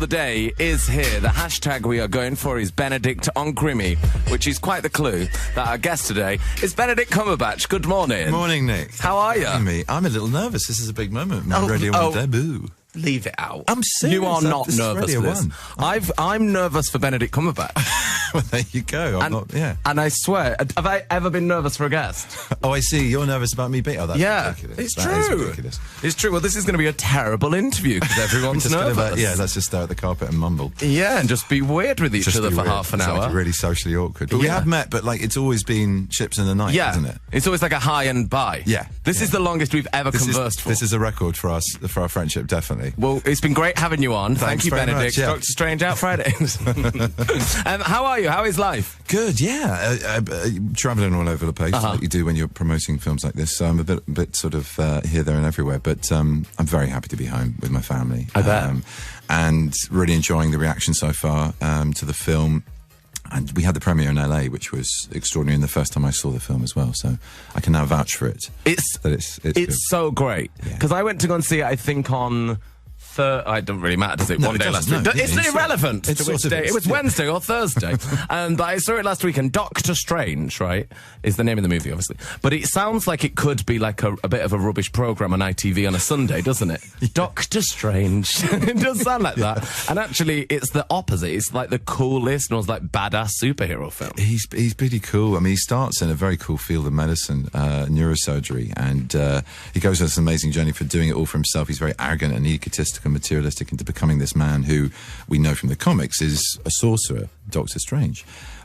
The day is here. The hashtag we are going for is Benedict on Grimmy, which is quite the clue that our guest today is Benedict Cumberbatch. Good morning. Morning, Nick. How are you? I'm a little nervous. This is a big moment. My Radio 1 debut. Leave it out. I'm serious. You are not this nervous for this. I'm nervous for Benedict Cumberbatch. Well, there you go. And I swear, have I ever been nervous for a guest? Oh, I see. You're nervous about me being... Oh, that's ridiculous. It's That true. is ridiculous. It's true. Well, this is going to be a terrible interview because everyone's nervous. Let's just stare at the carpet and mumble. Yeah, and just be weird with each other for half an hour. Like really socially awkward. But we have met, but like it's always been ships in the night, isn't it? It's always like a hi and bye. Yeah. This is the longest we've ever conversed for. This is a record for us, for our friendship, definitely. Well, it's been great having you on. Thanks Thank you, very Benedict. much, yeah. Doctor Strange out Fridays. How are you? How is life? Good, yeah. Travelling all over the place, like you do when you're promoting films like this. So I'm a bit sort of here, there and everywhere. But I'm very happy to be home with my family. I bet. And really enjoying the reaction so far to the film. And we had the premiere in LA, which was extraordinary, and the first time I saw the film as well. So I can now vouch for it. It's good. so great. Because I went to go and see it, I think, on... it doesn't really matter, does it? One day last week. It's irrelevant to which day. It was Wednesday or Thursday. And I saw it last week, and Doctor Strange, right, is the name of the movie, obviously. But it sounds like it could be like a bit of a rubbish programme on ITV on a Sunday, doesn't it? Yeah. Doctor Strange. It does sound like that. And actually, it's the opposite. It's like the coolest, most like badass superhero film. He's pretty cool. I mean, he starts in a very cool field of medicine, neurosurgery, and he goes on this amazing journey for doing it all for himself. He's very arrogant and egotistical and materialistic into becoming this man who we know from the comics is a sorcerer, Doctor Strange.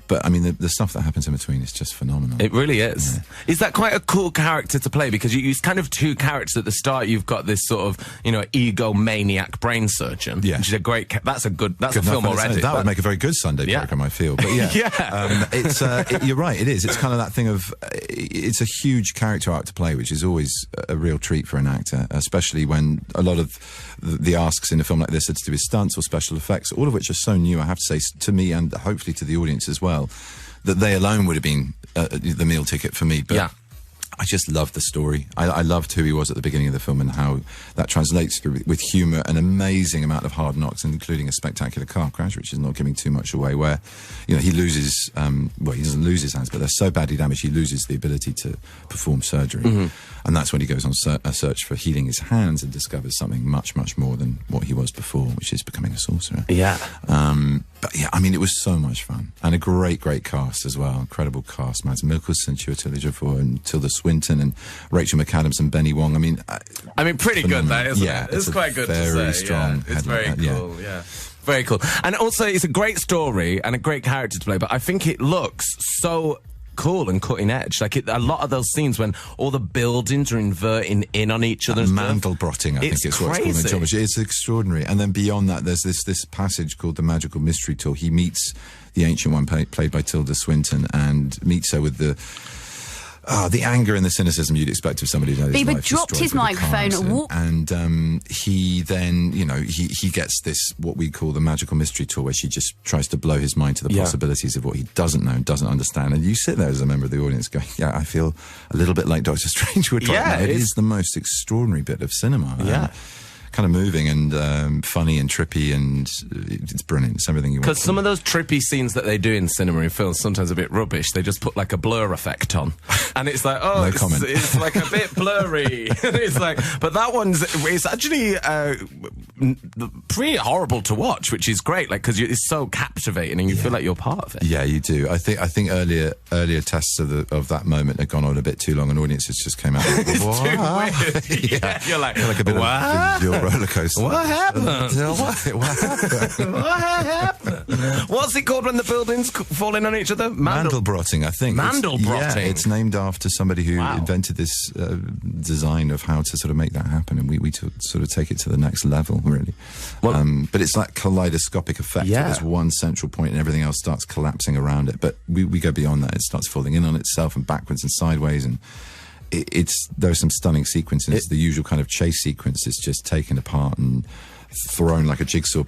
But, I mean, the stuff that happens in between is just phenomenal. It really is. Yeah. Is that quite a cool character to play? Because you use kind of two characters at the start. You've got this sort of, egomaniac brain surgeon. Yeah. Which is a great... That's a film already. That would make a very good Sunday program, I feel. But yeah. You're right, it is. It's kind of that thing of... It's a huge character arc to play, which is always a real treat for an actor, especially when a lot of the asks in a film like this are to do with stunts or special effects, all of which are so new, I have to say, to me and hopefully to the audience as well, that they alone would have been the meal ticket for me. But I just loved the story. I loved who he was at the beginning of the film and how that translates through with humour, an amazing amount of hard knocks, including a spectacular car crash, which is not giving too much away, where, he loses, he doesn't lose his hands, but they're so badly damaged he loses the ability to perform surgery. Mm-hmm. And that's when he goes on a search for healing his hands and discovers something much, much more than what he was before, which is becoming a sorcerer. Yeah. But yeah, I mean, it was so much fun. And a great cast as well. Incredible cast. Mads Mikkelsen, Chiwetel Ejiofor, and Tilda Swinton, and Rachel McAdams and Benny Wong. I mean, pretty good, that, isn't it? It's quite good to say. Very strong. Yeah, it's very cool, yeah. Very cool. And also, it's a great story and a great character to play, but I think it looks so cool and cutting edge. Like a lot of those scenes when all the buildings are inverting in on each other. Mandelbrotting, I think it's what's called in geometry. It's extraordinary. And then beyond that, there's this passage called the Magical Mystery Tour. He meets the Ancient One, played by Tilda Swinton, and meets her with the anger and the cynicism you'd expect of somebody who knows Bieber dropped his microphone and he then, he gets this, what we call the Magical Mystery Tour, where she just tries to blow his mind to the possibilities of what he doesn't know and doesn't understand. And you sit there as a member of the audience going, I feel a little bit like Doctor Strange would right now. It is the most extraordinary bit of cinema. Yeah. Kind of moving and funny and trippy, and it's brilliant. It's everything you want. Because some of those trippy scenes that they do in cinema and films sometimes a bit rubbish. They just put like a blur effect on, and it's like, no comment. It's like a bit blurry. It's like, but that it's actually pretty horrible to watch, which is great. Like because it's so captivating and you feel like you're part of it. Yeah, you do. I think earlier tests of that moment had gone on a bit too long, and audiences just came out. It's too weird. Yeah, you're like a bit what? Of roller coaster. What happened? What happened? What happened? What's it called when the buildings fall in on each other? Mandelbrotting, I think. Mandelbrotting. It's named after somebody who invented this design of how to sort of make that happen, and we sort of take it to the next level, really. Well, but it's that kaleidoscopic effect. Yeah. There's one central point and everything else starts collapsing around it. But we go beyond that. It starts falling in on itself and backwards and sideways, and there are some stunning sequences. The usual kind of chase sequence is just taken apart and thrown like a jigsaw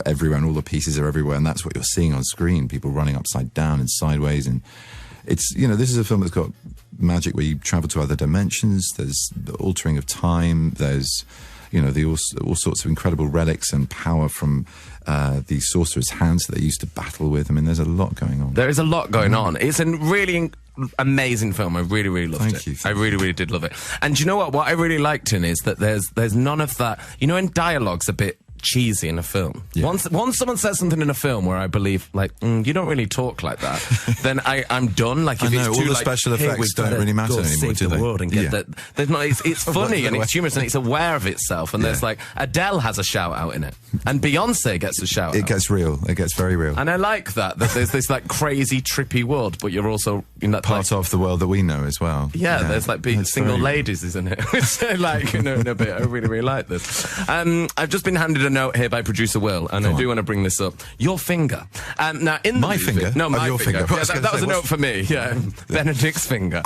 everywhere, and all the pieces are everywhere, and that's what you're seeing on screen. People running upside down and sideways, and it's this is a film that's got magic where you travel to other dimensions. There's the altering of time. There's all sorts of incredible relics and power from these sorcerers' hands that they used to battle with. I mean, there's a lot going on. There is a lot going on. It's a really amazing film. I really, really loved it. Thank you. I really, really did love it. And you know what? What I really liked in is that there's none of that. You know, in dialogue's a bit cheesy in a film. Yeah. Once someone says something in a film where I believe, like, you don't really talk like that, then I'm done. Like, if it's too, all the special effects don't really matter anymore, do they? World and get that. It's funny and it's humorous and it's aware of itself. And there's like Adele has a shout out in it, and Beyonce gets a shout out. It gets real. It gets very real. And I like that there's this like crazy trippy world, but you're also in that part of the world that we know as well. Yeah, there's like being single ladies, isn't it? So like, in a bit. I really, really like this. I've just been handed a note here by producer Will, and I do want to bring this up. Your finger. Now, in my finger? No, my your finger. finger. Yeah, that was a note for me. Yeah, Benedict's finger.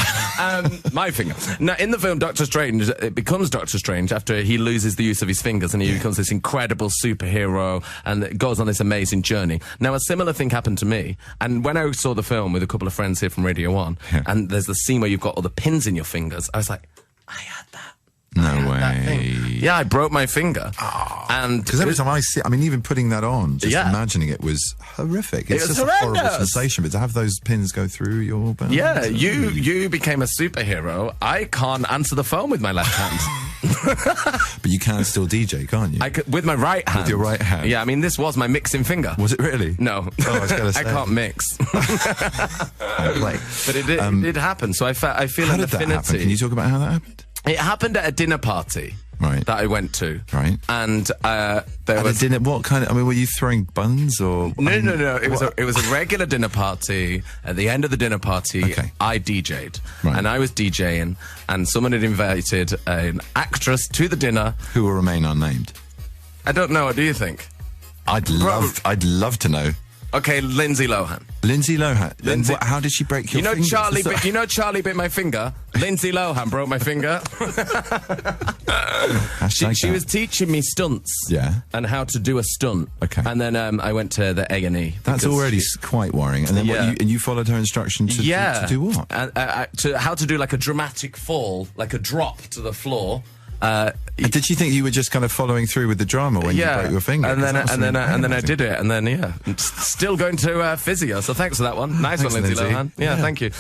My finger. Now, in the film Doctor Strange, it becomes Doctor Strange after he loses the use of his fingers, and he becomes this incredible superhero, and it goes on this amazing journey. Now, a similar thing happened to me, and when I saw the film with a couple of friends here from Radio 1, and there's the scene where you've got all the pins in your fingers, I was like, I had that. No way. Yeah, I broke my finger. Oh, and because every time I see, I mean, even putting that on, just imagining it was horrific. It's just horrendous. A horrible sensation, but to have those pins go through your bones. Yeah, you became a superhero. I can't answer the phone with my left hand. But you can still DJ, can't you? I could, with my right hand. With your right hand? Yeah, I mean, this was my mixing finger. Was it really? No. Oh, I was going to say. I can't mix. But it did happen, so I feel how an did affinity. That happen? Can you talk about how that happened? It happened at a dinner party that I went to. Right. And there was a dinner. What kind of? I mean, were you throwing buns or? No. It was a regular dinner party. At the end of the dinner party, I DJ'd, and I was DJing, and someone had invited an actress to the dinner who will remain unnamed. I don't know. What do you think? I'd love to know. Okay, Lindsay Lohan. Lindsay Lohan. How did she break your finger? Charlie bit my finger. Lindsay Lohan broke my finger. She was teaching me stunts. Yeah. And how to do a stunt. Okay. And then I went to the A&E. That's already quite worrying. And then you followed her instructions to do what? How to do like a dramatic fall, like a drop to the floor. Did she think you were just kind of following through with the drama when you broke your finger? And then I did it, and then still going to physio. So thanks for that one. Nice one, Lindsay Lohan. Yeah, thank you.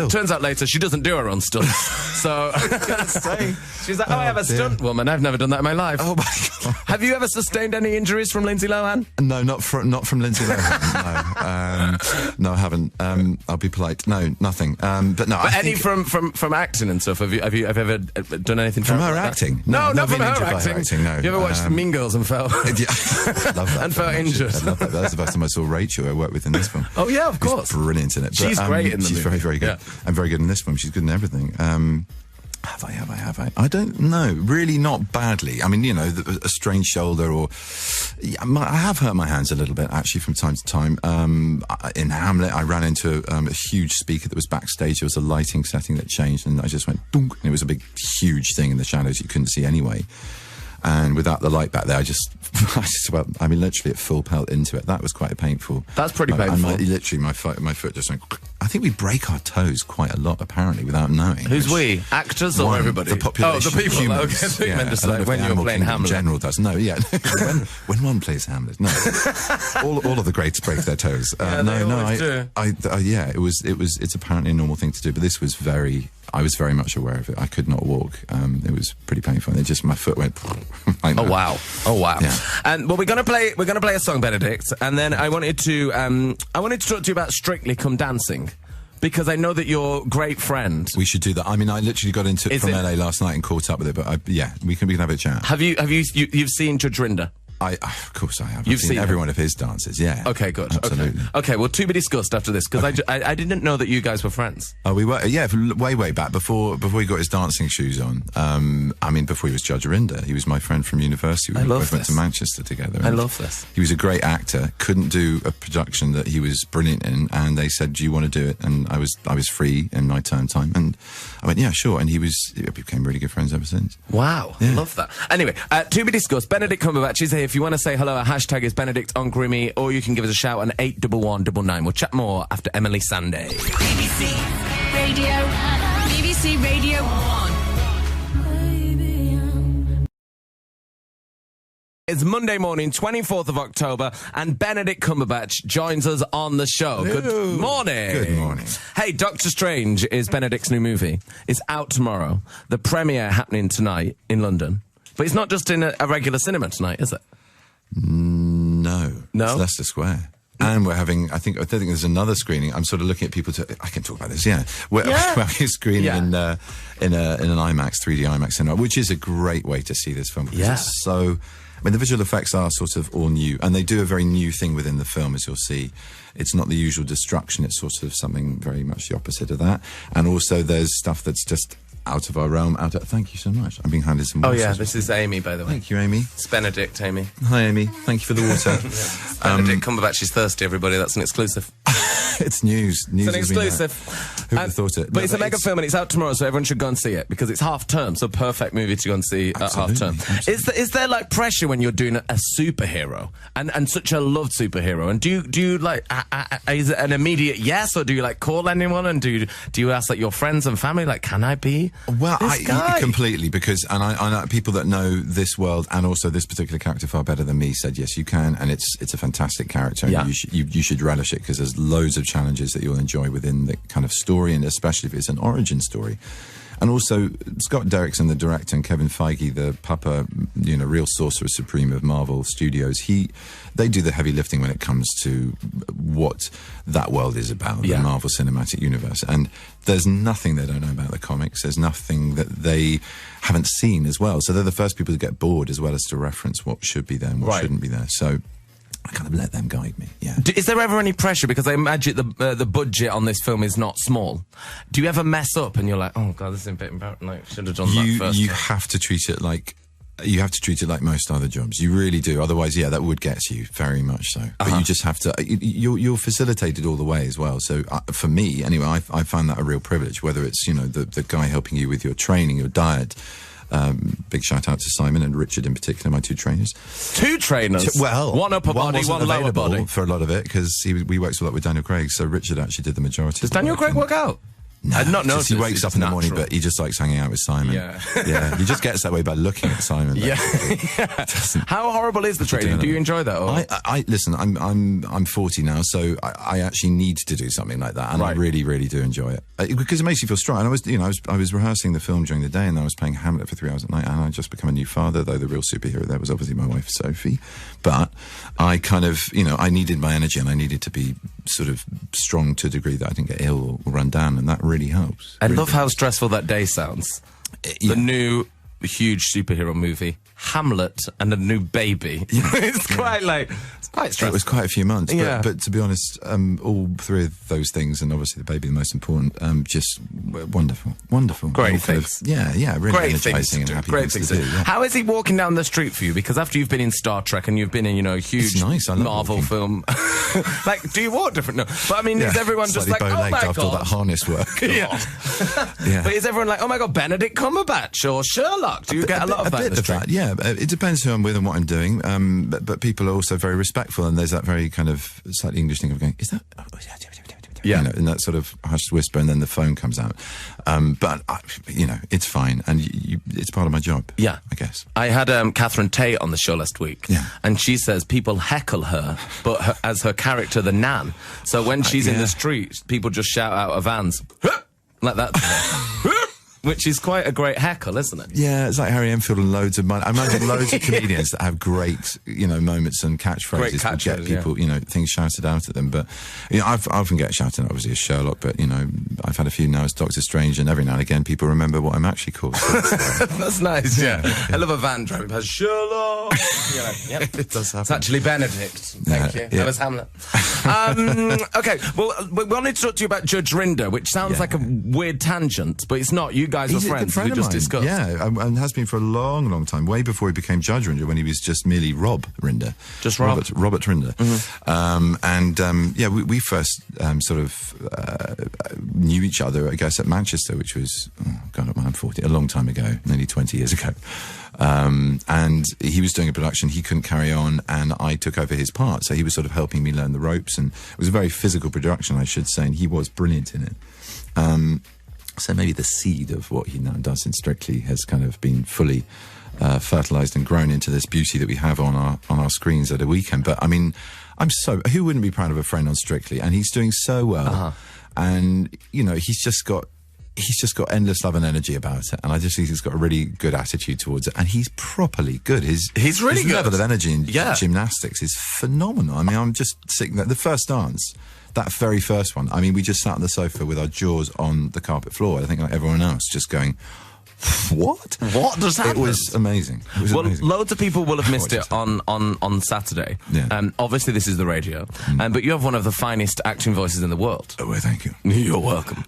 Turns out later she doesn't do her own stunts. So she's like, I have a stunt woman. I've never done that in my life. Oh my God. Have you ever sustained any injuries from Lindsay Lohan? No, not from Lindsay Lohan. No, I haven't. I'll be polite. No, nothing. But no. But any from acting and stuff? Have you ever done anything from her acting? No, not from her acting. No. You ever watched Mean Girls and felt love that and felt injured? I love that. That's the first time I saw Rachel, who I worked with in this film. Oh yeah, of course. She's brilliant in it. But, she's great in the movie. She's very, very good. And very good in this film. She's good in everything. Have I? I don't know. Really not badly. I mean, a strained shoulder or... I have hurt my hands a little bit, actually, from time to time. In Hamlet, I ran into a huge speaker that was backstage. There was a lighting setting that changed, and I just went, boom, and it was a big, huge thing in the shadows you couldn't see anyway. And without the light back there, literally at full pelt into it. That was quite painful. That's pretty painful. And my foot just went... I think we break our toes quite a lot, apparently, without knowing. Who's we? Actors or everybody? The population. Oh, the people. Humans. Okay, meant to say when you were playing Hamlet. In general does. No, yeah. when one plays Hamlet, no. all of the greats break their toes. It's apparently a normal thing to do, but this was I was very much aware of it. I could not walk. It was pretty painful. And my foot went like that. Oh wow. Yeah. And we're gonna play a song, Benedict, and then I wanted to talk to you about Strictly Come Dancing. Because I know that you're a great friend. We should do that. I mean, I literally got into it from LA last night and caught up with it. But we can have a chat. Have you've seen Judge Rinder? Of course I have. You've seen every one of his dances, yeah. Okay, good. Absolutely. Okay, well, to be discussed after this, because I didn't know that you guys were friends. Oh, we were, yeah, way back, before he got his dancing shoes on. Before he was Judge Rinder. He was my friend from university. We both went to Manchester together. I love this. He was a great actor, couldn't do a production that he was brilliant in, and they said, do you want to do it? And I was free in my term time, and I went, yeah, sure, and we became really good friends ever since. Wow, yeah. Love that. Anyway, to be discussed, Benedict Cumberbatch is here. If you want to say hello, our hashtag is Benedict on Grimmy, or you can give us a shout on 81199. We'll chat more after Emily Sandé. BBC Radio 1. It's Monday morning, 24th of October, and Benedict Cumberbatch joins us on the show. Hello. Good morning. Good morning. Hey, Doctor Strange is Benedict's new movie. It's out tomorrow. The premiere happening tonight in London. But it's not just in a regular cinema tonight, is it? No. No? It's Leicester Square. And we're having, I think there's another screening. I'm sort of looking at people I can talk about this, yeah. We're screening in an IMAX, 3D IMAX cinema, which is a great way to see this film. Because it's so, I mean, the visual effects are sort of all new, and they do a very new thing within the film, as you'll see. It's not the usual destruction, it's sort of something very much the opposite of that. And also there's stuff that's just out of our realm. Thank you so much. I'm being handed some water. Oh, yeah, this is Amy, by the way. Thank you, Amy. It's Benedict, Amy. Hi, Amy. Thank you for the water. Benedict Cumberbatch is thirsty, everybody. That's an exclusive. It's news. It's an exclusive. Who would have thought it? But it's a mega film and it's out tomorrow, so everyone should go and see it because it's half term, so perfect movie to go and see at half term. Is there like pressure when you're doing a superhero and such a loved superhero? And do you like is it an immediate yes, or do you like call anyone and do you ask like your friends and family like, can I be? Well, completely, because I know people that know this world and also this particular character far better than me said yes, you can, and it's a fantastic character. Yeah. And you should relish it because there's loads of challenges that you'll enjoy within the kind of story, and especially if it's an origin story. And also, Scott Derrickson, the director, and Kevin Feige, the papa, real sorcerer supreme of Marvel Studios, they do the heavy lifting when it comes to what that world is about, the Marvel Cinematic Universe. And there's nothing they don't know about the comics. There's nothing that they haven't seen as well. So they're the first people to get bored as well as to reference what should be there and what shouldn't be there. So I kind of let them guide me, yeah. Is there ever any pressure? Because I imagine the budget on this film is not small. Do you ever mess up and you're like, oh, God, this is a bit embarrassing. Like, should have done that first. You have to treat it like... You have to treat it like most other jobs. You really do. Otherwise, that would get you very much so. But you just have to... You're facilitated all the way as well. So for me, anyway, I find that a real privilege, whether it's, the guy helping you with your training, your diet... big shout out to Simon and Richard in particular, my two trainers. Two trainers? Well, one upper body, one lower body. For a lot of it, because we worked a lot with Daniel Craig, so Richard actually did the majority. Does Daniel Craig work out? No, I'd not noticed. He wakes up in the morning, but he just likes hanging out with Simon. Yeah. He just gets that way by looking at Simon. How horrible is the training? Do you enjoy that? Or? I listen. I'm 40 now, so I actually need to do something like that, and I really, really do enjoy it because it makes you feel strong. And I was rehearsing the film during the day, and then I was playing Hamlet for 3 hours at night, and I just become a new father. Though the real superhero there was obviously my wife Sophie, but I kind of I needed my energy, and I needed to be sort of strong to a degree that I didn't get ill or run down, and that really helps. I love how stressful that day sounds. The new huge superhero movie, Hamlet, and a new baby. It's quite stressful. It was quite a few months, but to be honest, all three of those things, and obviously the baby the most important, just wonderful. Great things. Really great energizing and happy great things to do. Yeah. How is he walking down the street for you? Because after you've been in Star Trek and you've been in, a huge Marvel film, like, do you walk different? No, but I mean, is everyone just like, oh my God, after all that harness work? But is everyone like, oh my God, Benedict Cumberbatch or Sherlock? Do you get a lot of that? A bit of that, yeah. It depends who I'm with and what I'm doing. But people are also very respectful, and there's that very kind of slightly English thing of going, is that? In that sort of hushed whisper, and then the phone comes out. But it's fine, and it's part of my job. Yeah, I guess. I had Catherine Tate on the show last week, and she says people heckle her, but as her character, the Nan. So when she's in the street, people just shout out of vans like that. Which is quite a great heckle, isn't it? Yeah, it's like Harry Enfield and loads of money. I imagine loads of comedians that have great, moments and catchphrases that get people, things shouted out at them. But, I often get shouted at, obviously, as Sherlock, but, I've had a few now as Doctor Strange, and every now and again people remember what I'm actually called. So that's nice, yeah. I love a van driving past Sherlock. It does happen. It's actually Benedict. Thank you. That was Hamlet. Okay, well, we wanted to talk to you about Judge Rinder, which sounds like a weird tangent, but it's not. You guys were friends, we just discussed. Yeah, and has been for a long, long time, way before he became Judge Rinder, when he was just merely Rob Rinder. Just Rob? Robert Rinder. Mm-hmm. We first sort of knew each other, I guess, at Manchester, which was, I'm 40, a long time ago, nearly 20 years ago. And he was doing a production, he couldn't carry on, and I took over his part, so he was sort of helping me learn the ropes, and it was a very physical production, I should say, and he was brilliant in it. So maybe the seed of what he now does in Strictly has kind of been fully fertilised and grown into this beauty that we have on our screens at a weekend. But I mean, who wouldn't be proud of a friend on Strictly? And he's doing so well, and you know, he's just got endless love and energy about it, and I just think he's got a really good attitude towards it, and he's properly good. He's really good. Level of energy in gymnastics is phenomenal. I mean, I'm just sitting there. The first dance, that very first one, I mean, we just sat on the sofa with our jaws on the carpet floor. I think like everyone else, just going, what just happened? It was amazing. Amazing. Loads of people will have missed it on Saturday. Yeah. Obviously, this is the radio, but you have one of the finest acting voices in the world. Oh, well, thank you. You're welcome.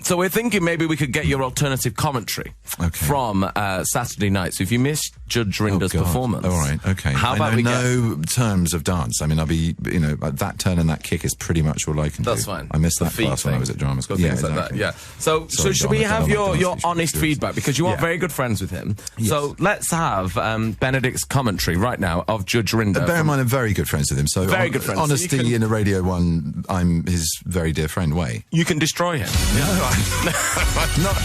So we're thinking maybe we could get your alternative commentary from Saturday night. So if you missed Judge Rinder's performance, all right, okay. How about we know terms of dance? I mean, I'll be, you know, that turn and that kick is pretty much all I can do. That's fine. I missed that class when I was at drama school. Yeah, exactly. Like that. Yeah. So should we have your honest feedback? Because you are very good friends with him. Yes. So let's have Benedict's commentary right now of Judge Rinder. Bear in mind, I'm very good friends with him. So very good friends. Honesty so in a Radio 1, I'm his very dear friend, Way. You can destroy him. Yeah. I'm not.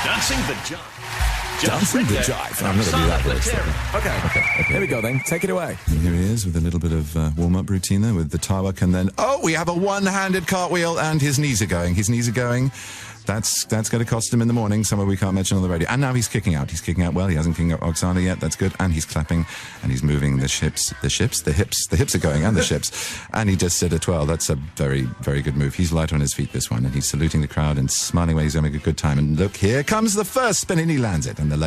Dancing the Jive. Dancing the Jive. I'm not going to do that voice. Okay. Here we go then. Take it away. And here he is with a little bit of warm-up routine there with the tawak, and then, we have a one-handed cartwheel, and his knees are going. His knees are going. That's going to cost him in the morning, somewhere we can't mention on the radio. And now he's kicking out. He's kicking out well. He hasn't kicked out Oksana yet. That's good. And he's clapping, and he's moving the hips. The hips are going, and the ships. And he just did a twirl. That's a very, very good move. He's light on his feet, this one, and he's saluting the crowd and smiling away. He's going to make a good time. And look, here comes the first spin, and he lands it. And the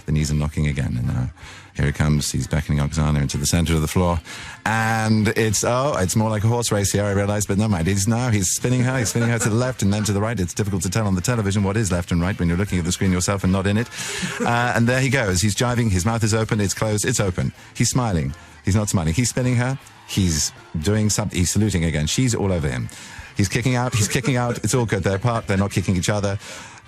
knees are knocking again. And now here he comes. He's beckoning Oksana into the centre of the floor. And it's more like a horse race here, I realise, but never mind. He's spinning her to the left and then to the right. It's difficult to tell on the television what is left and right when you're looking at the screen yourself and not in it. And there he goes. He's jiving. His mouth is open. It's closed. It's open. He's smiling. He's not smiling. He's spinning her. He's doing something. He's saluting again. She's all over him. He's kicking out. It's all good. They're apart. They're not kicking each other.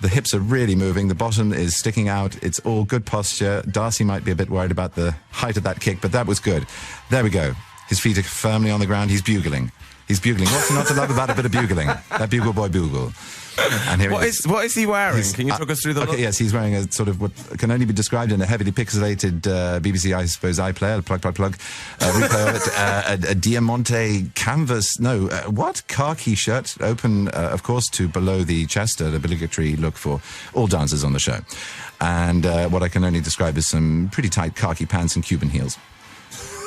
The hips are really moving. The bottom is sticking out. It's all good posture. Darcy might be a bit worried about the height of that kick, but that was good. There we go. His feet are firmly on the ground. He's bugling. What's not to love about a bit of bugling? That bugle boy bugle. And here what is he wearing? Can you talk us through the look? Yes, he's wearing a sort of what can only be described in a heavily pixelated BBC, I suppose, iPlayer, plug, replay of it, a Diamante canvas, khaki shirt, open, of course, to below the chest, an obligatory look for all dancers on the show. And what I can only describe as some pretty tight khaki pants and Cuban heels.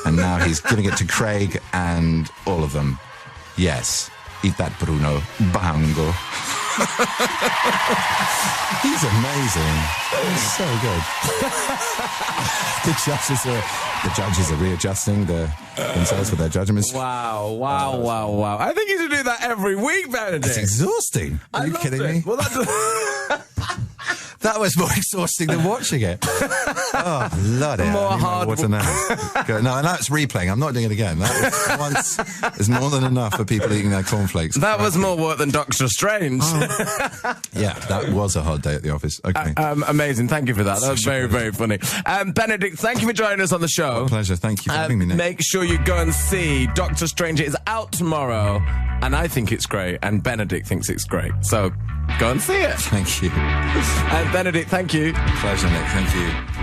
And now he's giving it to Craig and all of them. Yes, eat that, Bruno. Bango. He's amazing. He's so good. The judges are readjusting themselves for their judgments. Wow. I think you should do that every week, Benedict. It's exhausting. Are you kidding me? Well, that was more exhausting than watching it. Oh, bloody hell. More hard. No, now it's replaying. I'm not doing it again. That was once is more than enough for people eating their cornflakes. That was more work than Doctor Strange. Yeah, that was a hard day at the office. Okay. Amazing. Thank you for that. That was very, very funny. Benedict, thank you for joining us on the show. My pleasure. Thank you for having me, Nick. Make sure you go and see Doctor Strange. It is out tomorrow, and I think it's great, and Benedict thinks it's great. So go and see it. Thank you. Benedict, thank you. Pleasure, Nick. Thank you.